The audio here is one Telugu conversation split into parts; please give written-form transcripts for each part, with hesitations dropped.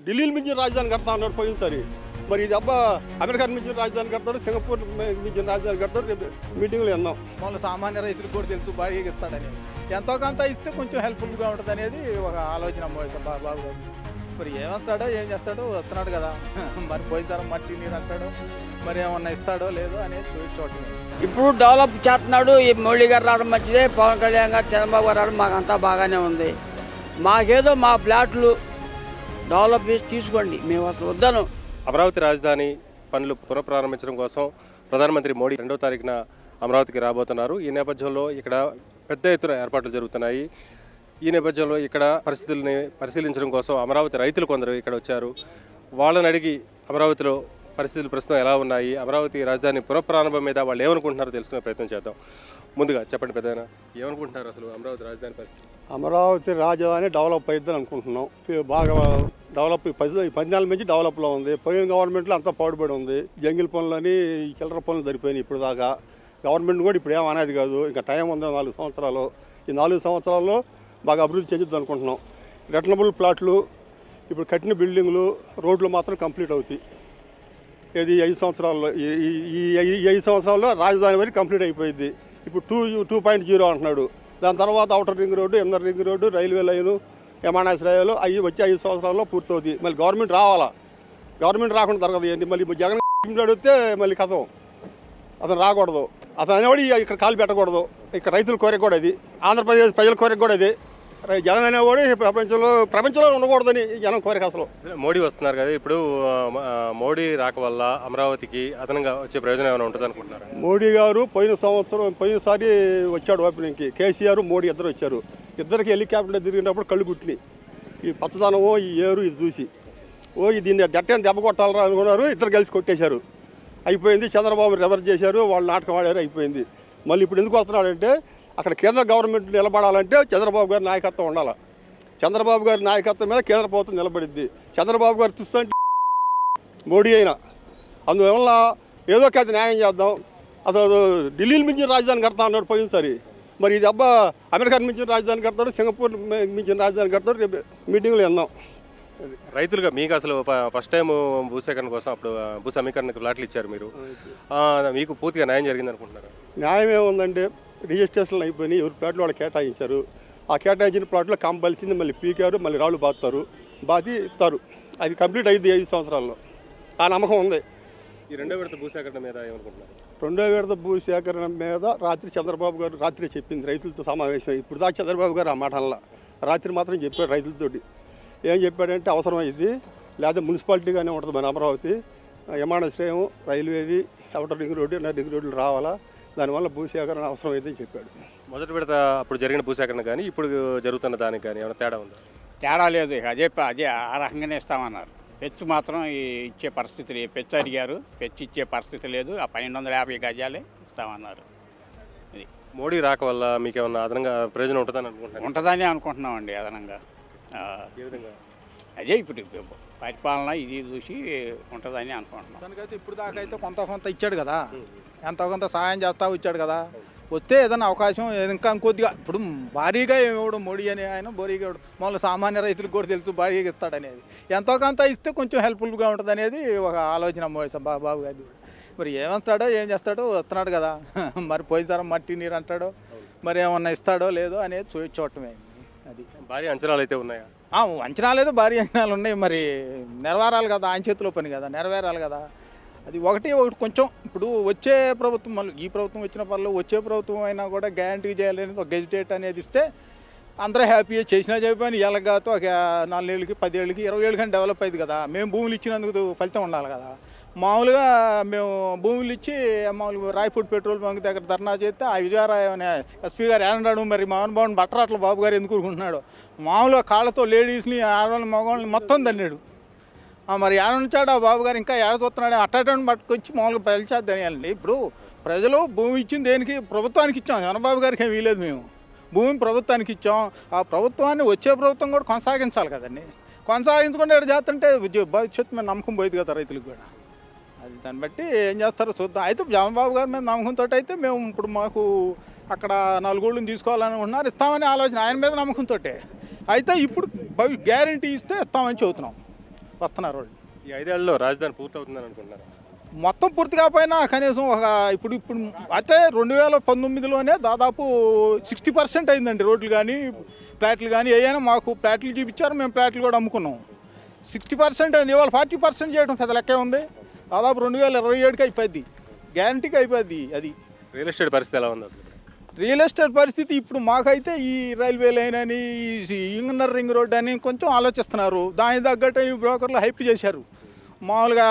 ఢిల్లీలో మించిన రాజధాని కడతా అన్నాడు పోయినసారి. మరి ఇది అబ్బా అమెరికా మించిన రాజధాని కడతాడు, సింగపూర్ మించిన రాజధాని కడతాడు. రేపు మీటింగ్లో విన్నాం. మళ్ళీ సామాన్య రైతులకు కూడా తెలుసు బాడీకి ఇస్తాడని, ఎంతో కొంత ఇస్తే కొంచెం హెల్ప్ఫుల్గా ఉంటుంది అనేది ఒక ఆలోచన బాబు గారు. మరి ఏమంటాడో ఏం చేస్తాడో వస్తున్నాడు కదా, మరి పోయినసారి మట్టి నీరు అంటాడో మరి ఏమన్నా ఇస్తాడో లేదో అనేది చూడటం. ఇప్పుడు డెవలప్ చేస్తున్నాడు. ఈ మోడీ గారు రావడం మంచిదే, పవన్ కళ్యాణ్ గారు, చంద్రబాబు గారు రావడం మాకంతా బాగానే ఉంది. మాకేదో మా ఫ్లాట్లు డెవలప్ చేసి తీసుకోండి, మేము అసలు వద్దను. అమరావతి రాజధాని పనులు పునఃప్రారంభించడం కోసం ప్రధానమంత్రి మోడీ 2వ తారీఖున అమరావతికి రాబోతున్నారు. ఈ నేపథ్యంలో ఇక్కడ పెద్ద ఎత్తున ఏర్పాట్లు జరుగుతున్నాయి. ఈ నేపథ్యంలో ఇక్కడ పరిస్థితుల్ని పరిశీలించడం కోసం అమరావతి రైతులు కొందరు ఇక్కడ వచ్చారు. వాళ్ళని అడిగి అమరావతిలో పరిస్థితులు ప్రస్తుతం ఎలా ఉన్నాయి, అమరావతి రాజధాని పునఃప్రారంభం మీద వాళ్ళు ఏమనుకుంటున్నారో తెలుసుకునే ప్రయత్నం చేద్దాం. ముందుగా చెప్పండి పెద్దయినా, ఏమనుకుంటున్నారు అసలు అమరావతి రాజధాని పరిస్థితి? అమరావతి రాజధాని డెవలప్ అయిద్దని అనుకుంటున్నాం. బాగా డెవలప్ 14 నుంచి డెవలప్లో ఉంది. పోయిన గవర్నమెంట్లో అంతా పాడుబడి ఉంది. జంగిల్ పనులని, చిల్లర పనులు సరిపోయినాయి ఇప్పుడు దాకా. గవర్నమెంట్ కూడా ఇప్పుడు ఏమనేది కాదు, ఇంకా టైం ఉంది 4 సంవత్సరాలు. ఈ 4 సంవత్సరాల్లో బాగా అభివృద్ధి చెందుద్ది అనుకుంటున్నాం. రెటనబుల్ ప్లాట్లు, ఇప్పుడు కట్టిన బిల్డింగ్లు, రోడ్లు మాత్రం కంప్లీట్ అవుతాయి. ఇది 5 సంవత్సరాల్లో, ఈ 5 సంవత్సరాల్లో రాజధాని వరకు కంప్లీట్ అయిపోయింది. ఇప్పుడు 2.0 అంటున్నాడు. దాని తర్వాత outer ring road, inner ring road, railway line, విమానాశ్రయాలు అవి వచ్చి 5 సంవత్సరాల్లో పూర్తవుతుంది. మళ్ళీ గవర్నమెంట్ రావాలా, గవర్నమెంట్ రాకుండా జరగదు. ఏంటి మళ్ళీ జగన్ అడిగితే మళ్ళీ కథం, అతను రాకూడదు. అతను అనేవాడు ఇక్కడ కాలు పెట్టకూడదు. ఇక్కడ రైతుల కోరిక కూడా ఇది, ఆంధ్రప్రదేశ్ ప్రజల కోరిక కూడా ఇది. జగన్ అనేవాడు ప్రపంచంలో ఉండకూడదని జనం కోరిక. అసలు మోడీ వస్తున్నారు కదా, ఇప్పుడు మోడీ రాక వల్ల అమరావతికి అదనంగా వచ్చే ప్రయోజనం ఏమైనా ఉంటుంది అనుకుంటున్నారు? మోడీ గారు పోయినసారి వచ్చాడు ఓపెనింగ్కి. కేసీఆర్ మోడీ ఇద్దరు వచ్చారు. ఇద్దరికి హెలికాప్టర్లో తిరిగినప్పుడు కళ్ళు గుట్టినాయి. ఈ పచ్చదనమో ఈ ఏరు ఇది చూసి దీన్ని జట్టని దెబ్బ కొట్టాలరా అనుకున్నారు. ఇద్దరు కలిసి కొట్టేశారు, అయిపోయింది. చంద్రబాబు రివర్స్ చేశారు, వాళ్ళు నాటకం ఆడారు, అయిపోయింది. మళ్ళీ ఇప్పుడు ఎందుకు వస్తున్నాడంటే అక్కడ కేంద్ర గవర్నమెంట్ నిలబడాలంటే చంద్రబాబు గారి నాయకత్వం ఉండాలి. చంద్రబాబు గారి నాయకత్వం మీద కేంద్ర ప్రభుత్వం నిలబడిద్ది. చంద్రబాబు గారు చూస్తుంటే మోడీ అయినా, అందువల్ల ఏదో కాదు న్యాయం చేద్దాం. అసలు ఢిల్లీలో మించిన రాజధాని కడతా అన్నాడు పోయినసారి. మరి ఇది అబ్బా అమెరికా మించిన రాజధాని కడతాడు, సింగపూర్ మించిన రాజధాని కడతాడు. రేపు మీటింగ్లో విన్నాం. రైతులుగా మీకు అసలు ఫస్ట్ టైం భూసేకరణ కోసం అప్పుడు భూ సమీకరణకు ప్లాట్లు ఇచ్చారు మీరు, మీకు పూర్తిగా న్యాయం జరిగింది అనుకుంటున్నారు? న్యాయం ఏముందంటే రిజిస్ట్రేషన్లు అయిపోయినాయి, ఎవరి ప్లాట్లు వాళ్ళు కేటాయించారు. ఆ కేటాయించిన ప్లాట్లో కంపల్సింది మళ్ళీ పీకారు, మళ్ళీ రాళ్ళు బాతుతారు, బాతి ఇస్తారు. అది కంప్లీట్ అయింది 5 సంవత్సరాల్లో. ఆ నమ్మకం ఉంది. ఈ 2వ విడత భూసేకరణ మీద ఏమనుకుంటున్నారు? 2వ విడత భూసేకరణ మీద రాత్రి చంద్రబాబు గారు రాత్రి చెప్పింది రైతులతో సమావేశం. ఇప్పుడు దాకా చంద్రబాబు గారు ఆ మాట అలా రాత్రి మాత్రం చెప్పాడు రైతులతోటి. ఏం చెప్పాడంటే అవసరం అయింది, లేదా మున్సిపాలిటీగానే ఉంటుంది మన అమరావతి. విమానాశ్రయం, రైల్వేది, outer ring road, inner ring రోడ్లు రావాలా, దానివల్ల భూసేకరణ అవసరం అయిందని చెప్పాడు. మొదటి విడత అప్పుడు జరిగిన భూసేకరణ కానీ ఇప్పుడు జరుగుతున్న దానికి కానీ ఏమైనా తేడా ఉందా? తేడా లేదు. అదే ఆ రకంగానే ఇస్తామన్నారు. పెచ్చు మాత్రం ఇచ్చే పరిస్థితి లేదు. పెచ్చు అడిగారు, పెచ్చు ఇచ్చే పరిస్థితి లేదు. ఆ 1250 గజాలే ఇస్తామన్నారు. ఇది మోడీ రాక వల్ల మీకు ఏమన్నా అదనంగా ప్రయోజనం ఉంటుందని అనుకుంటున్నాను? ఉంటుందని అనుకుంటున్నామండి అదనంగా. ఏ విధంగా? అదే ఇప్పుడు పరిపాలన ఇది చూసి ఉంటుందని అనుకుంటున్నాం. దానికైతే ఇప్పుడు దాకా అయితే కొంత ఇచ్చాడు కదా, ఎంతో కొంత సహాయం చేస్తా ఇచ్చాడు కదా. వస్తే ఏదైనా అవకాశం ఇంకా కొద్దిగా ఇప్పుడు భారీగా ఇవ్వడం మోడీ అని ఆయన భారీగా ఇవ్వడం, మళ్ళీ సామాన్య రైతులకు కూడా తెలుసు భారీగా ఇస్తాడనేది. ఎంతో కొంత ఇస్తే కొంచెం హెల్ప్ఫుల్గా ఉంటుంది అనేది ఒక ఆలోచన బాబు గారి. మరి ఏమంటాడో ఏం చేస్తాడో వస్తున్నాడు కదా, మరి పోయినసారి మట్టి నీరు అంటాడో మరి ఏమన్నా ఇస్తాడో లేదో అనేది చూడటమే. అది భారీ అంచనాలు అయితే ఉన్నాయా? అంచనాలు ఏదో భారీ అంచనాలు ఉన్నాయి. మరి నెరవేరాలి కదా, ఆయన చేతిలో పని కదా, నెరవేరాలి కదా. అది ఒకటి కొంచెం ఇప్పుడు వచ్చే ప్రభుత్వం, మళ్ళీ ఈ ప్రభుత్వం వచ్చిన పనులు వచ్చే ప్రభుత్వం అయినా కూడా గ్యారంటీ చేయాలనేది ఒక గెజిటేట్ అనేది ఇస్తే అందరూ హ్యాపీగా చేసినా చెప్పని ఎలాగాతో ఒక 4 ఏళ్ళకి 10 ఏళ్ళకి 20 ఏళ్ళకి డెవలప్ అయింది కదా. మేము భూములు ఇచ్చినందుకు ఫలితం ఉండాలి కదా. మామూలుగా మేము భూములు ఇచ్చి మామూలుగా రాయపూడి పెట్రోల్ బంక్ దగ్గర ధర్నా చేస్తే ఆ విజయరాయ అనే ఎస్పీ గారు ఏమన్నాడు, మరి మోహన్ బట్టరాట్ల బాబు గారు ఎందుకు ఊరుకుంటున్నాడు, మామూలుగా కాళ్ళతో లేడీస్ని, ఆడవాళ్ళని, మగవాళ్ళని మొత్తం తన్నాడు. మరి ఏడుంచాడు ఆ బాబు గారు, ఇంకా ఏడుతున్నాడు, అట్టని పట్టుకొచ్చి మామూలుగా పెంచేద్దని అండి. ఇప్పుడు ప్రజలు భూమి ఇచ్చింది దేనికి? ప్రభుత్వానికి ఇచ్చాం. చంద్రబాబు గారికి ఏం వీలేదు. మేము భూమి ప్రభుత్వానికి ఇచ్చాం. ఆ ప్రభుత్వాన్ని వచ్చే ప్రభుత్వం కూడా కొనసాగించాలి కదండి. కొనసాగించకుండా ఇక్కడ చేస్తుంటే భవిష్యత్తు మీద నమ్మకం పోయింది కదా రైతులకు కూడా. అది దాన్ని బట్టి ఏం చేస్తారో చూద్దాం. అయితే చంద్రబాబు గారి మీద నమ్మకంతో అయితే మేము ఇప్పుడు మాకు అక్కడ 4 ఊళ్ళని తీసుకోవాలని ఉన్నారు, ఇస్తామని ఆలోచన ఆయన మీద నమ్మకంతో. అయితే ఇప్పుడు గ్యారంటీ ఇస్తే ఇస్తామని చెబుతున్నాం. వస్తున్నారు వాళ్ళు. ఈ 5 ఏళ్లలో రాజధాని పూర్తవుతుందని అనుకుంటున్నారు? మొత్తం పూర్తి కాకపోయినా కనీసం ఇప్పుడు అయితే 2019లోనే దాదాపు 60% అయిందండి. రోడ్లు కానీ ఫ్లాట్లు కానీ ఏమైనా మాకు ఫ్లాట్లు చూపించారు, మేము ఫ్లాట్లు కూడా అమ్ముకున్నాం. 60% అయింది. ఇవాళ 40% చేయడం పెద్ద లెక్కే ఉంది. దాదాపు 2027కి అయిపోద్ది, గ్యారంటీకి అయిపోద్ది. అది రియల్ ఎస్టేట్ పరిస్థితి ఎలా ఉంది అసలు? రియల్ ఎస్టేట్ పరిస్థితి ఇప్పుడు మాకైతే ఈ రైల్వే లైన్ అని, ఈ ఇన్నర్ రింగ్ రోడ్ అని కొంచెం ఆలోచిస్తున్నారు. దానికి తగ్గట్టు ఈ బ్రోకర్లు హైప్ చేశారు. మామూలుగా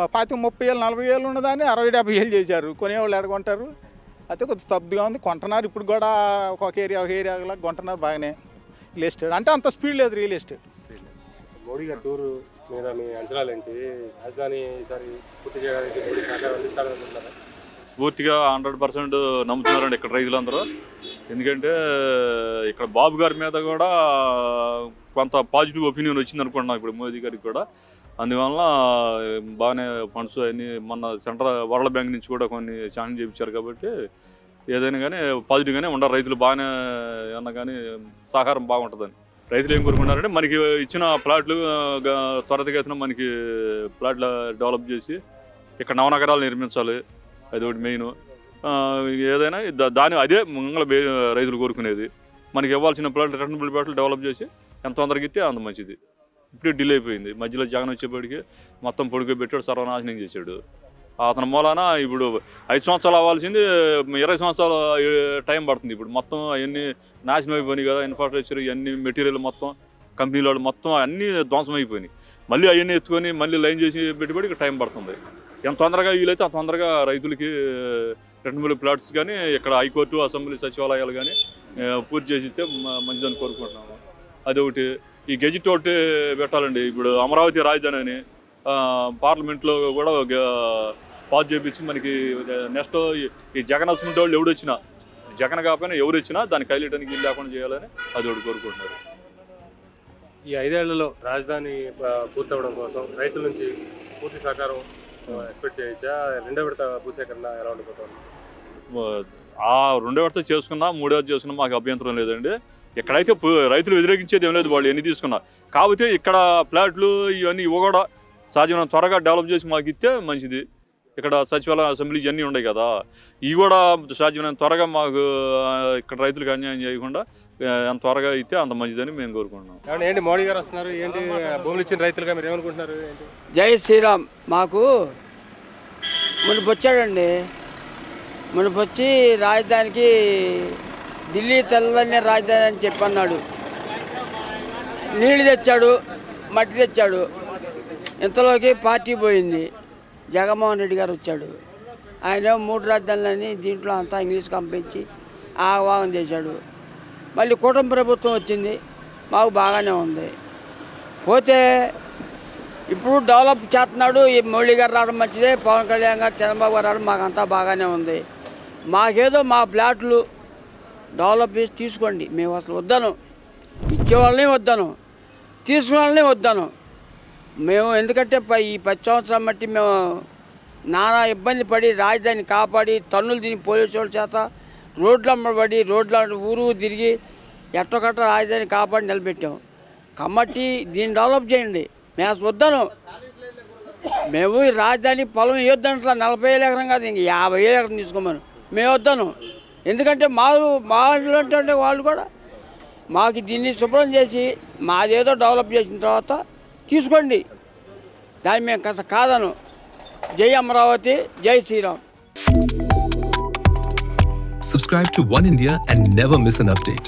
25-30 ఏళ్ళు 40 ఏళ్ళు ఉన్నదాన్ని 60-70 ఏళ్ళు చేశారు. కొనేవాళ్ళు ఎడగొంటారు. అయితే కొద్దిగా స్తబ్దుగా ఉంది. కొంటున్నారు ఇప్పుడు కూడా, ఒక ఏరియాలా కొంటున్నారు బాగానే. రియల్ ఎస్టేట్ అంటే అంత స్పీడ్ లేదు రియల్ ఎస్టేట్. మోడీ గారి టూరు మీద మీ అంచనాలు ఏంటి? రాజధాని ఈసారి పూర్తి చేయడానికి మోడీ సహకారం అందిస్తారనుకుంటున్నారా? పూర్తిగా 100% నమ్ముతున్నారండి ఇక్కడ రైతులందరూ. ఎందుకంటే ఇక్కడ బాబు గారి మీద కూడా కొంత పాజిటివ్ ఒపీనియన్ వచ్చింది అనుకుంటున్నాం ఇప్పుడు మోదీ గారికి కూడా. అందువల్ల బాగానే ఫండ్స్ అన్నీ మొన్న సెంట్రల్ వరల్డ్ బ్యాంక్ నుంచి కూడా కొన్ని శాంక్షన్ చేయించారు. కాబట్టి ఏదైనా కానీ పాజిటివ్గానే ఉండరు రైతులు. బాగానే ఏమన్నా కానీ సహకారం బాగుంటుందని రైతులు ఏం కోరుకున్నారంటే మనకి ఇచ్చిన ప్లాట్లు త్వరితగతిన మనకి ప్లాట్లు డెవలప్ చేసి ఇక్కడ నవనగరాలు నిర్మించాలి. అది ఒకటి మెయిన్. ఏదైనా అదే మంగళ రైతులు కోరుకునేది. మనకి ఇవ్వాల్సిన ప్లాట్లు రిటర్నబుల్ ప్లాట్లు డెవలప్ చేసి ఎంత తొందరగా ఇస్తే అంత మంచిది. ఇప్పుడే డిలే అయిపోయింది. మధ్యలో జగన్ వచ్చేప్పటికి మొత్తం పొడుగు సర్వనాశనం చేశాడు. అతని మూలాన ఇప్పుడు 5 సంవత్సరాలు అవ్వాల్సింది 20 సంవత్సరాలు టైం పడుతుంది. ఇప్పుడు మొత్తం అవన్నీ నాశనం అయిపోయినాయి కదా. ఇన్ఫ్రాస్ట్రక్చర్ ఇవన్నీ మెటీరియల్ మొత్తం కంపెనీల వాళ్ళు మొత్తం అన్నీ ధ్వంసం అయిపోయినాయి. మళ్ళీ అవన్నీ ఎత్తుకొని మళ్ళీ లైన్ చేసి పెట్టుబడికి టైం పడుతుంది. ఎంత తొందరగా వీలైతే అంత తొందరగా రైతులకి రిటర్నబుల్ ప్లాట్స్ కానీ ఇక్కడ హైకోర్టు అసెంబ్లీ సచివాలయాలు కానీ పూర్తి చేసిస్తే మంచిదని కోరుకుంటున్నాము. అదొకటి. ఈ గెజిట్ ఒకటి పెట్టాలండి. ఇప్పుడు అమరావతి రాజధాని అని పార్లమెంట్లో కూడా పాస్ చేయించి మనకి నెక్స్ట్ ఈ జగన్ అసెంబ్లీ వాళ్ళు ఎవడొచ్చినా, జగన్ కాకపోయినా ఎవరు వచ్చినా దాన్ని కైలేయడానికి వీలు లేకుండా చేయాలని అదొకటి కోరుకుంటున్నారు. ఈ 5 ఏళ్లలో రాజధాని పూర్తవడం కోసం రైతుల నుంచి పూర్తి సహకారం ఎక్స్పెక్ట్ చేయొచ్చా? 2వ విడత భూసేకరణ ఎలా ఉండిపోతుంది? ఆ 2వ విడత చేసుకున్నా 3వ విడత చేసుకున్నా మాకు అభ్యంతరం లేదండి. ఎక్కడైతే రైతులు వ్యతిరేకించేది ఏం లేదు. వాళ్ళు ఎన్ని తీసుకున్నా. కాకపోతే ఇక్కడ ప్లాట్లు ఇవన్నీ ఇవి కూడా సాధ్యమైన త్వరగా డెవలప్ చేసి మాకు ఇస్తే మంచిది. ఇక్కడ సచివాలయ అసెంబ్లీ ఇవన్నీ ఉన్నాయి కదా, ఇవి కూడా సాధ్యమైన త్వరగా మాకు ఇక్కడ రైతులకు అన్యాయం చేయకుండా ఎంత త్వరగా ఇస్తే అంత మంచిదని మేము కోరుకుంటున్నాం. ఏంటి మోడీ గారు వస్తున్నారు, ఏంటి భూములు ఇచ్చిన రైతులుగా మీరు ఏమనుకుంటున్నారు? జై శ్రీరామ్. మాకు మునుపు వచ్చాడండి. మునుపు వచ్చి రాజధానికి ఢిల్లీ తెల్లదన్నే రాజధాని అని చెప్పన్నాడు. నీళ్ళు తెచ్చాడు, మట్టి తెచ్చాడు. ఇంతలోకి పార్టీ పోయింది. జగన్మోహన్ రెడ్డి గారు వచ్చాడు. ఆయన 3 రాజధానులని దీంట్లో అంతా ఇంగ్లీష్ కంపించి ఆహ్వానం చేశాడు. మళ్ళీ కూటమి ప్రభుత్వం వచ్చింది, మాకు బాగానే ఉంది. పోతే ఇప్పుడు డెవలప్ చేస్తున్నాడు. ఈ మోడీ గారు రావడం మంచిదే, పవన్ కళ్యాణ్ గారు చంద్రబాబు గారు రావడం మాకంతా బాగానే ఉంది. మాకేదో మా ఫ్లాట్లు డెవలప్ చేసి తీసుకోండి. మేము అసలు వద్దను, ఇచ్చేవాళ్ళని వద్దను, తీసుకునే వాళ్ళని వద్దను. మేము ఎందుకంటే ఈ 10 సంవత్సరాల మట్టి మేము నానా ఇబ్బంది పడి రాజధాని కాపాడి తన్నులు తిని పోలీసు వాళ్ళ చేత రోడ్లు అమ్మబడి ఊరు తిరిగి ఎట్టొకట్ట రాజధాని కాపాడి నిలబెట్టాము. కాబట్టి దీన్ని డెవలప్ చేయండి. మేము అసలు వద్దను. మేము ఈ రాజధాని పొలం ఇవ్వద్దంట్లా 40,000 ఎకరం కాదు, ఇంక 50,000 ఎకరం తీసుకోమను. మేము వద్దను. ఎందుకంటే అంటే వాళ్ళు కూడా మాకు దీన్ని శుభ్రం చేసి మాదేదో డెవలప్ చేసిన తర్వాత తీసుకోండి. దాన్ని మేము కాస్త కాదను. జై అమరావతి, జై Sriram. Subscribe to One India and never miss an update.